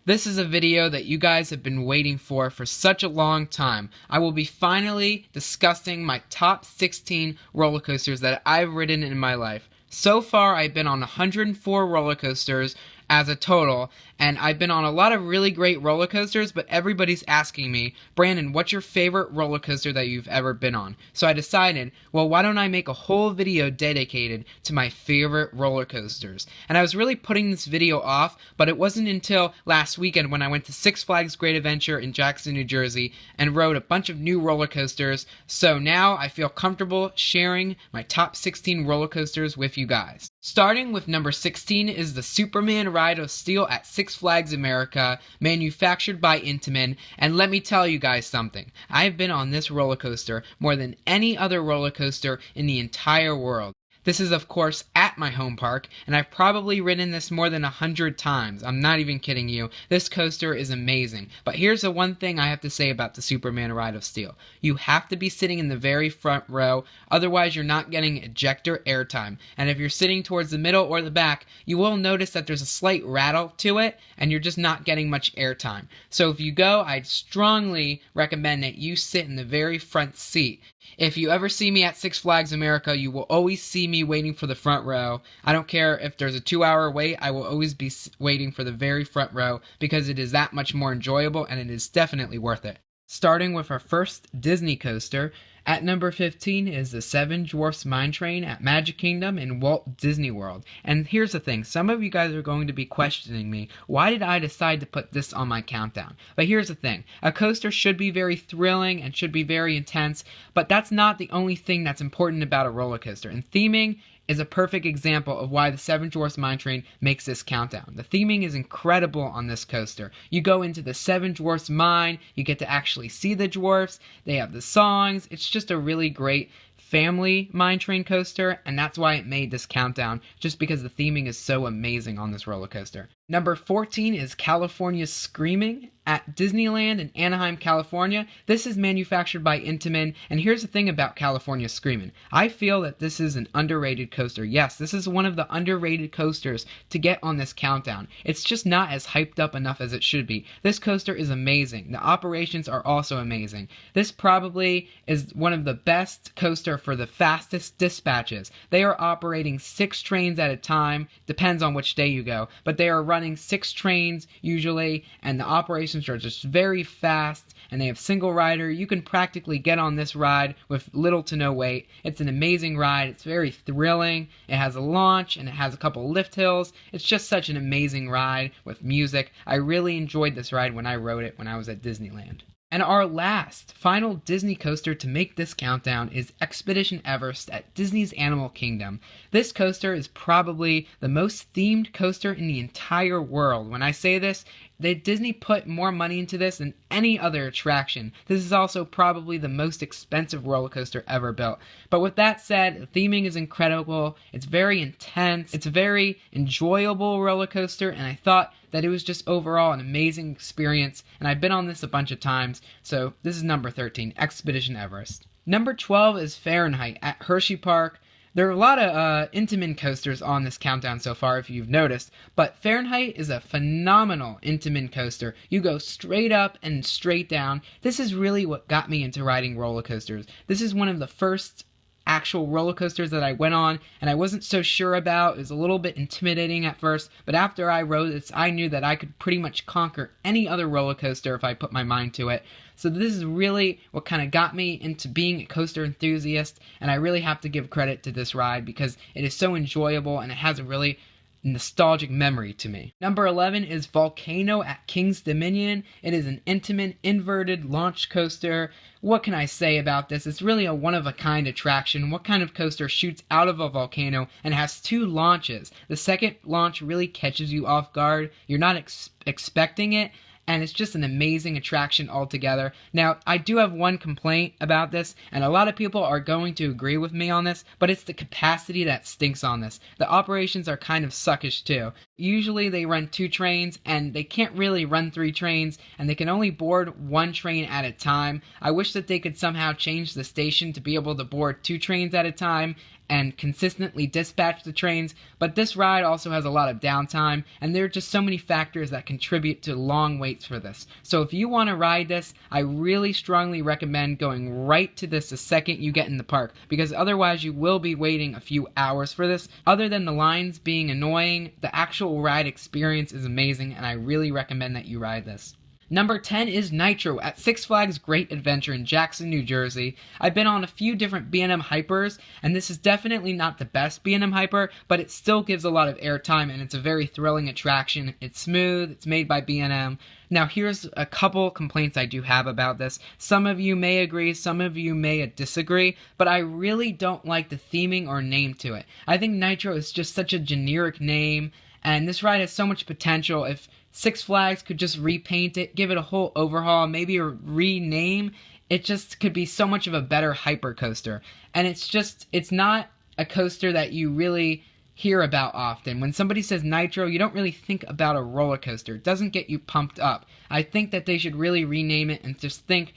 This is a video that you guys have been waiting for such a long time. I will be finally discussing my top 16 roller coasters that I've ridden in my life. So far, I've been on 104 roller coasters as a total, and I've been on a lot of really great roller coasters, but everybody's asking me, Brandon, what's your favorite roller coaster that you've ever been on? So I decided, well, why don't I make a whole video dedicated to my favorite roller coasters? And I was really putting this video off, but it wasn't until last weekend when I went to Six Flags Great Adventure in Jackson, New Jersey, and rode a bunch of new roller coasters. So now I feel comfortable sharing my top 16 roller coasters with you guys. Starting with number 16 is the Superman Ride of Steel at Six Flags America, manufactured by Intamin. And let me tell you guys something. I've been on this roller coaster more than any other roller coaster in the entire world. This is, of course, at my home park, and I've probably ridden this more than 100 times. I'm not even kidding you. This coaster is amazing. But here's the one thing I have to say about the Superman Ride of Steel. You have to be sitting in the very front row, otherwise you're not getting ejector airtime. And if you're sitting towards the middle or the back, you will notice that there's a slight rattle to it, and you're just not getting much airtime. So if you go, I'd strongly recommend that you sit in the very front seat. If you ever see me at Six Flags America, you will always see me waiting for the front row. I don't care if there's a 2-hour wait, I will always be waiting for the very front row because it is that much more enjoyable and it is definitely worth it. Starting with our first Disney coaster, at number 15 is the Seven Dwarfs Mine Train at Magic Kingdom in Walt Disney World. And here's the thing, some of you guys are going to be questioning me, why did I decide to put this on my countdown? But here's the thing, a coaster should be very thrilling and should be very intense, but that's not the only thing that's important about a roller coaster. And theming is a perfect example of why the Seven Dwarfs Mine Train makes this countdown. The theming is incredible on this coaster. You go into the Seven Dwarfs mine, you get to actually see the dwarfs, they have the songs, it's just a really great family mine train coaster, and that's why it made this countdown, just because the theming is so amazing on this roller coaster. Number 14 is California's Screamin at Disneyland in Anaheim, California. This is manufactured by Intamin, and here's the thing about California Screamin. I feel that this is an underrated coaster. Yes, this is one of the underrated coasters to get on this countdown. It's just not as hyped up enough as it should be. This coaster is amazing. The operations are also amazing. This probably is one of the best coaster for the fastest dispatches. They are operating 6 trains at a time, depends on which day you go, but they are running 6 trains usually, and the operations are just very fast, and they have single rider. You can practically get on this ride with little to no wait. It's an amazing ride. It's very thrilling. It has a launch and it has a couple lift hills. It's just such an amazing ride with music. I really enjoyed this ride when I rode it when I was at Disneyland. And our last, final Disney coaster to make this countdown is Expedition Everest at Disney's Animal Kingdom. This coaster is probably the most themed coaster in the entire world. When I say this, Disney put more money into this than any other attraction. This is also probably the most expensive roller coaster ever built. But with that said, the theming is incredible. It's very intense. It's a very enjoyable roller coaster, and I thought that it was just overall an amazing experience, and I've been on this a bunch of times, so this is number 13, Expedition Everest. Number 12 is Fahrenheit at Hershey Park. There are a lot of Intamin coasters on this countdown so far, if you've noticed, but Fahrenheit is a phenomenal Intamin coaster. You go straight up and straight down. This is really what got me into riding roller coasters. This is one of the first actual roller coasters that I went on, and I wasn't so sure about. It was a little bit intimidating at first, but after I rode this, I knew that I could pretty much conquer any other roller coaster if I put my mind to it. So this is really what kind of got me into being a coaster enthusiast, and I really have to give credit to this ride because it is so enjoyable and it has a really nostalgic memory to me. Number 11 is Volcano at King's Dominion. It is an Intamin inverted launch coaster. What can I say about this? It's really a one-of-a-kind attraction. What kind of coaster shoots out of a volcano and has 2 launches? The second launch really catches you off guard. You're not expecting it, and it's just an amazing attraction altogether. Now, I do have one complaint about this, and a lot of people are going to agree with me on this, but it's the capacity that stinks on this. The operations are kind of suckish too. Usually they run 2 trains, and they can't really run 3 trains, and they can only board 1 train at a time. I wish that they could somehow change the station to be able to board 2 trains at a time and consistently dispatch the trains, but this ride also has a lot of downtime, and there are just so many factors that contribute to long waits for this. So if you want to ride this, I really strongly recommend going right to this the second you get in the park, because otherwise you will be waiting a few hours for this. Other than the lines being annoying, the actual ride experience is amazing, and I really recommend that you ride this. Number 10 is Nitro at Six Flags Great Adventure in Jackson, New Jersey. I've been on a few different B&M hypers, and this is definitely not the best B&M hyper, but it still gives a lot of airtime, and it's a very thrilling attraction. It's smooth, it's made by B&M. Now here's a couple complaints I do have about this. Some of you may agree, some of you may disagree, but I really don't like the theming or name to it. I think Nitro is just such a generic name, and this ride has so much potential. If Six Flags could just repaint it, give it a whole overhaul, maybe a rename, it just could be so much of a better hyper coaster. And it's not a coaster that you really hear about often. When somebody says Nitro, you don't really think about a roller coaster. It doesn't get you pumped up. I think that they should really rename it and just think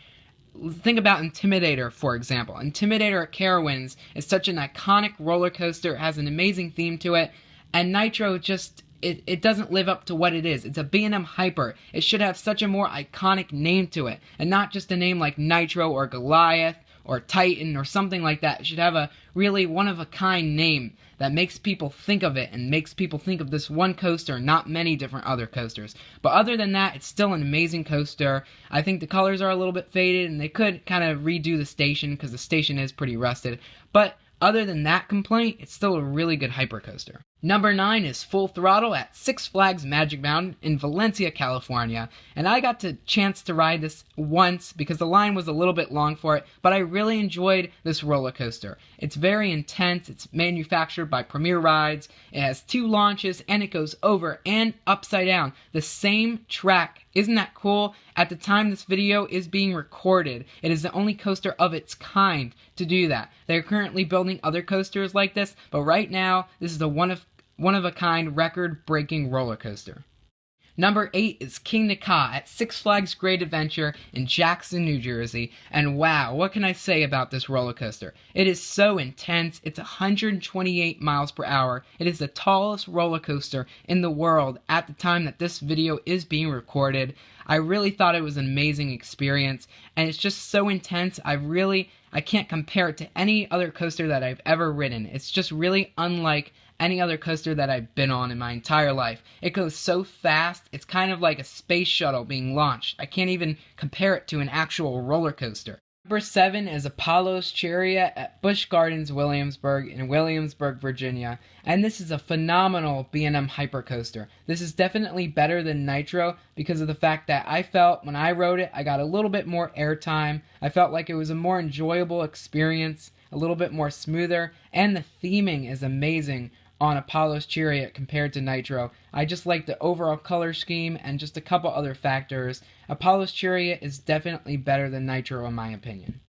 about Intimidator, for example. Intimidator at Carowinds is such an iconic roller coaster. It has an amazing theme to it. And Nitro just, it doesn't live up to what it is. It's a B&M hyper. It should have such a more iconic name to it, and not just a name like Nitro or Goliath or Titan or something like that. It should have a really one-of-a-kind name that makes people think of it and makes people think of this one coaster, not many different other coasters. But other than that, it's still an amazing coaster. I think the colors are a little bit faded, and they could kind of redo the station because the station is pretty rusted. But other than that complaint, it's still a really good hyper coaster. Number 9 is Full Throttle at Six Flags Magic Mountain in Valencia, California. And I got the chance to ride this once because the line was a little bit long for it, but I really enjoyed this roller coaster. It's very intense, it's manufactured by Premier Rides, it has 2 launches, and it goes over and upside down the same track. Isn't that cool? At the time this video is being recorded, it is the only coaster of its kind to do that. They're currently building other coasters like this, but right now, this is a one-of-a-kind, record-breaking roller coaster. Number 8 is Kingnikhat at Six Flags Great Adventure in Jackson, New Jersey. And wow, what can I say about this roller coaster? It is so intense. It's 128 miles per hour. It is the tallest roller coaster in the world at the time that this video is being recorded. I really thought it was an amazing experience, and it's just so intense. I can't compare it to any other coaster that I've ever ridden. It's just really unlike any other coaster that I've been on in my entire life. It goes so fast, it's kind of like a space shuttle being launched. I can't even compare it to an actual roller coaster. Number 7 is Apollo's Chariot at Busch Gardens Williamsburg in Williamsburg, Virginia. And this is a phenomenal B&M hypercoaster. This is definitely better than Nitro because of the fact that I felt when I rode it, I got a little bit more airtime. I felt like it was a more enjoyable experience, a little bit more smoother, and the theming is amazing on Apollo's Chariot compared to Nitro. I just like the overall color scheme and just a couple other factors. Apollo's Chariot is definitely better than Nitro in my opinion.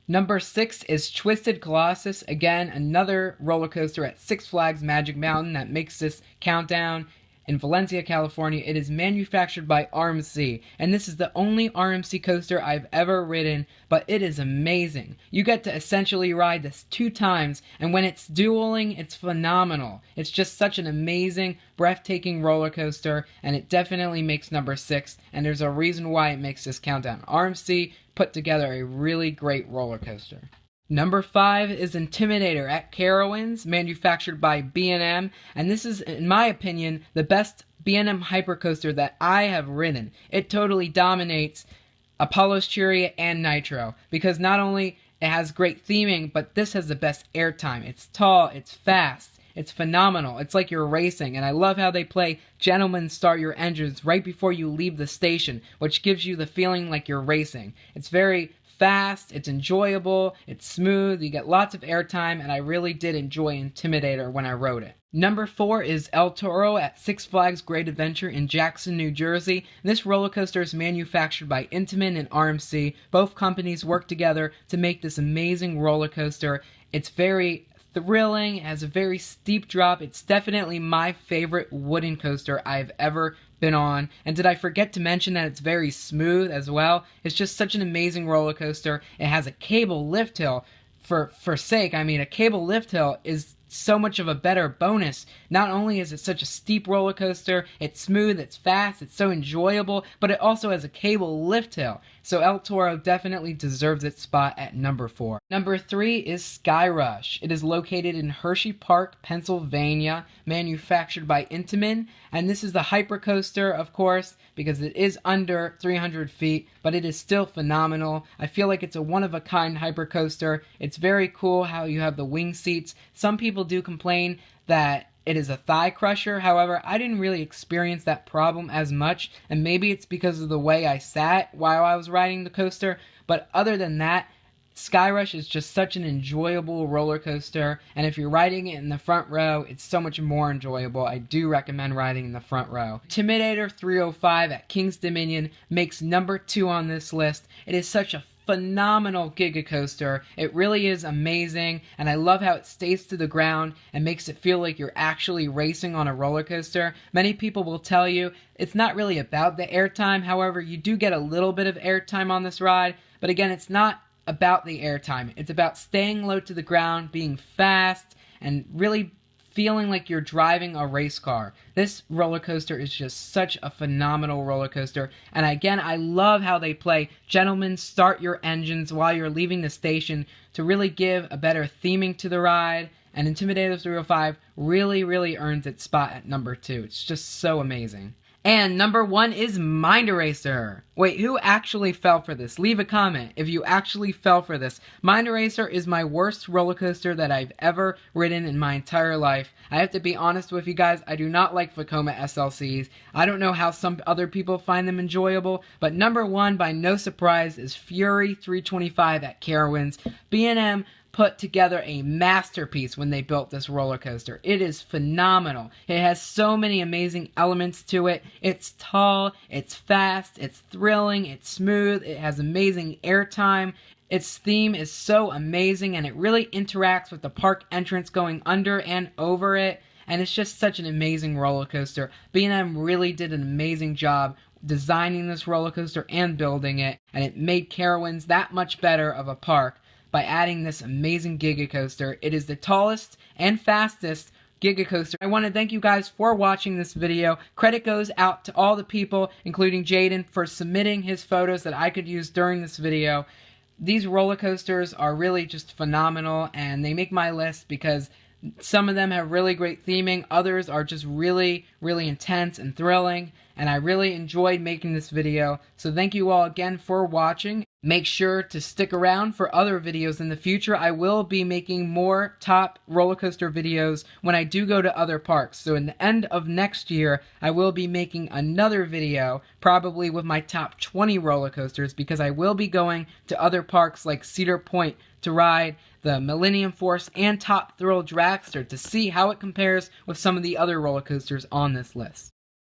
Number 6 is Twisted Colossus. Again, another roller coaster at Six Flags Magic Mountain that makes this countdown in Valencia, California. It is manufactured by RMC, and this is the only RMC coaster I've ever ridden, but it is amazing. You get to essentially ride this 2 times, and when it's dueling, it's phenomenal. It's just such an amazing, breathtaking roller coaster, and it definitely makes number 6, and there's a reason why it makes this countdown. RMC put together a really great roller coaster. Number 5 is Intimidator at Carowinds, manufactured by B&M, and this is, in my opinion, the best B&M hypercoaster that I have ridden. It totally dominates Apollo's Chariot and Nitro, because not only it has great theming, but this has the best airtime. It's tall, it's fast, it's phenomenal. It's like you're racing, and I love how they play Gentlemen Start Your Engines right before you leave the station, which gives you the feeling like you're racing. It's very fast, it's enjoyable, it's smooth, you get lots of airtime, and I really did enjoy Intimidator when I rode it. Number 4 is El Toro at Six Flags Great Adventure in Jackson, New Jersey. This roller coaster is manufactured by Intamin and RMC. Both companies work together to make this amazing roller coaster. It's very thrilling. It has a very steep drop. It's definitely my favorite wooden coaster I've ever been on. And did I forget to mention that it's very smooth as well? It's just such an amazing roller coaster. It has a cable lift hill. For sake, I mean, a cable lift hill is so much of a better bonus. Not only is it such a steep roller coaster, it's smooth, it's fast, it's so enjoyable, but it also has a cable lift hill. So El Toro definitely deserves its spot at number 4. Number 3 is Sky Rush. It is located in Hershey Park, Pennsylvania, manufactured by Intamin, and this is the hypercoaster, of course, because it is under 300 feet, but it is still phenomenal. I feel like it's a one-of-a-kind hypercoaster. It's very cool how you have the wing seats. Some people do complain that it is a thigh crusher. However, I didn't really experience that problem as much, and maybe it's because of the way I sat while I was riding the coaster, but other than that, Sky Rush is just such an enjoyable roller coaster, and if you're riding it in the front row, it's so much more enjoyable. I do recommend riding in the front row. Intimidator 305 at King's Dominion makes number 2 on this list. It is such a phenomenal Giga Coaster. It really is amazing, and I love how it stays to the ground and makes it feel like you're actually racing on a roller coaster. Many people will tell you it's not really about the airtime. However, you do get a little bit of airtime on this ride, but again, it's not about the airtime. It's about staying low to the ground, being fast, and really feeling like you're driving a race car. This roller coaster is just such a phenomenal roller coaster. And again, I love how they play Gentlemen, Start Your Engines while you're leaving the station to really give a better theming to the ride. And Intimidator 305 really earns its spot at number 2. It's just so amazing. And number 1 is Mind Eraser. Wait, who actually fell for this? Leave a comment if you actually fell for this. Mind Eraser is my worst roller coaster that I've ever ridden in my entire life. I have to be honest with you guys, I do not like Vekoma SLCs. I don't know how some other people find them enjoyable, but number 1, by no surprise, is Fury 325 at Carowinds. B&M put together a masterpiece when they built this roller coaster. It is phenomenal. It has so many amazing elements to it. It's tall, it's fast, it's thrilling, it's smooth, it has amazing airtime. Its theme is so amazing, and it really interacts with the park entrance going under and over it, and it's just such an amazing roller coaster. B&M really did an amazing job designing this roller coaster and building it, and it made Carowinds that much better of a park by adding this amazing Giga Coaster. It is the tallest and fastest Giga Coaster. I want to thank you guys for watching this video. Credit goes out to all the people, including Jaden, for submitting his photos that I could use during this video. These roller coasters are really just phenomenal, and they make my list because some of them have really great theming, others are just really intense and thrilling, and I really enjoyed making this video. So thank you all again for watching. Make sure to stick around for other videos in the future. I will be making more top roller coaster videos when I do go to other parks. So in the end of next year, I will be making another video, probably with my top 20 roller coasters, because I will be going to other parks like Cedar Point to ride the Millennium Force and Top Thrill Dragster to see how it compares with some of the other roller coasters on this list.